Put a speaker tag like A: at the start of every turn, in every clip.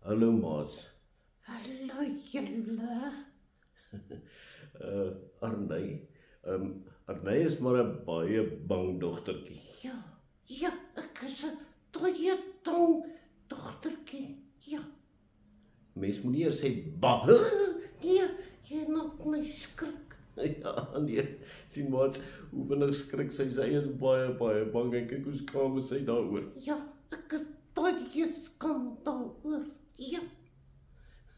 A: Hallo maats.
B: Hallo julle.
A: Arney. Arney is maar 'n baie bang dogtertjie.
B: Ja, ek is 'n baie dom dogtertjie. Ja.
A: Mens moet nie eers sê bang.
B: Nee, jy maak my skrik.
A: Ja, nee. Sien maats, hoe vinnig skrik sy. Sy is baie bang en kyk hoe skaam is sy daaroor.
B: Ja, ek is baie skaam daaroor. Ja.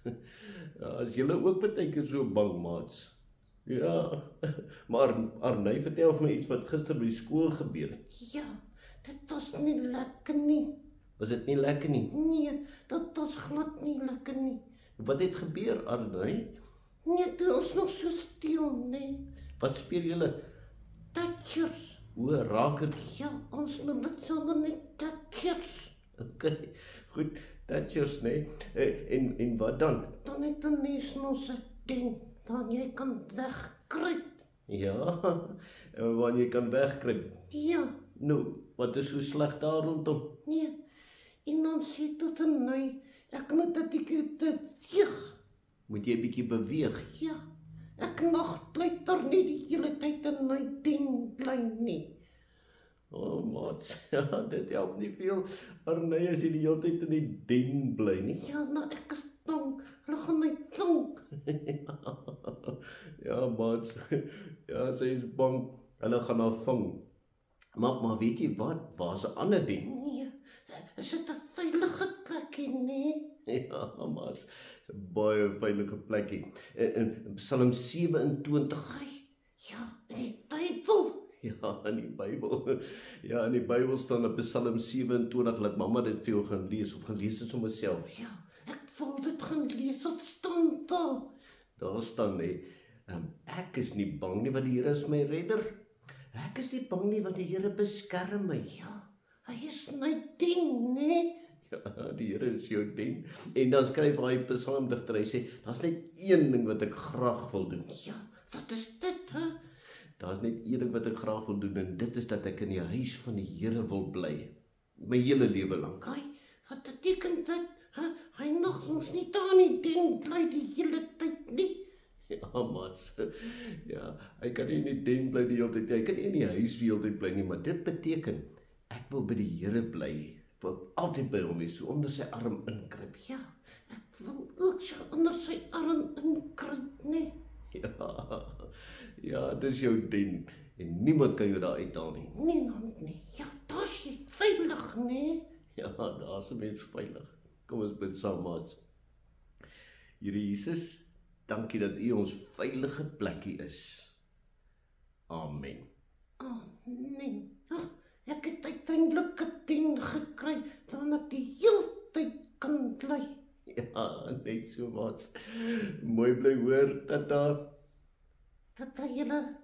A: Ja, as julle ook baie keer so bang maats. Ja, maar Arney, vertel vir my iets wat gister by die skool gebeur het.
B: Ja, dit was nie lekker nie.
A: Was dit nie lekker nie?
B: Nee, dit was glad nie lekker nie.
A: Wat het gebeur, Arney?
B: Nee, dit is nog so stil, nee.
A: Wat speel julle?
B: Touchers.
A: O, raker.
B: Ja, ons noem dit sommer net touchers.
A: Okay, goed, Thatchers, nee. En wat dan?
B: Dan het 'n mens nog 'n ding, dan jy kan wegkruip.
A: Ja, waar jy kan wegkruip.
B: Ja,
A: Nou, wat is so sleg daar rondom?
B: nee. En dan sê tot 'n my, ek moet dat ek dit jeug.
A: Moet jy 'n bietjie beweeg?
B: Ja, ek nagtluiter nie die hele tyd in my ding bly nie.
A: Oh, maat, ja, dit help nie veel. Arney, as jy die hele tyd in die den bly nie.
B: Ja, maar ek is bang, hulle gaan my vang.
A: Ja, maat, ja, sy is bang. Hulle gaan haar vang. Maar weet jy wat? Waar's 'n ander den?
B: Nee, is dit 'n veilige plekkie, nee?
A: Ja, maat, 'n baie veilige plekkie. In Psalm 27.
B: Ai, ja, in die Bybel.
A: Ja, in die Bybel. Ja, in die Bybel staan op Psalm 27, laat mamma dit vir jou gaan lees of gaan lees dit sommer self.
B: Ja, ek wil dit gaan lees, wat staan daar?
A: Daar staan nee, ek is nie bang nie want die Here is my redder. Ek is nie bang nie want die Here beskerm my.
B: Ja, hy is my ding, nee?
A: Ja, die Here is jou den. En dan skryf hy psalmdigter, hy sê, daar's net een ding wat ek graag wil doen.
B: Ja, wat is dit, hè?
A: Daar's net een ding wat ek graag wil doen en dit is dat ek in die huis van die Here wil bly. My hele lewe lank.
B: Ai, wat beteken dit? Hy nog ons nie daar nie ding bly die hele tyd nie.
A: Ja, maats. Ja, hy kan nie in die den bly die hele tyd. Hy kan nie in die huis die hele tyd bly nie, maar dit beteken ek wil by die Here bly. Ek wil altyd by hom wees, so onder sy arm inkruip.
B: Ja, ek wil ook so onder sy arm inkruip, nee?
A: Ja, dis jou den en niemand kan jou daar uithaal nie.
B: Niemand nie. Ja, daar's jy veilig, nee?
A: Ja, daar's 'n mens veilig. Kom ons bid saam, maats. Here Jesus, dankie dat U ons veilige plekkie is. Amen.
B: Nee. Ek het uiteindelik 'n ding gekry dan ek die hele tyd kan bly.
A: Ja, net so, maats. Mooi bly hoor, tata.
B: Dat julle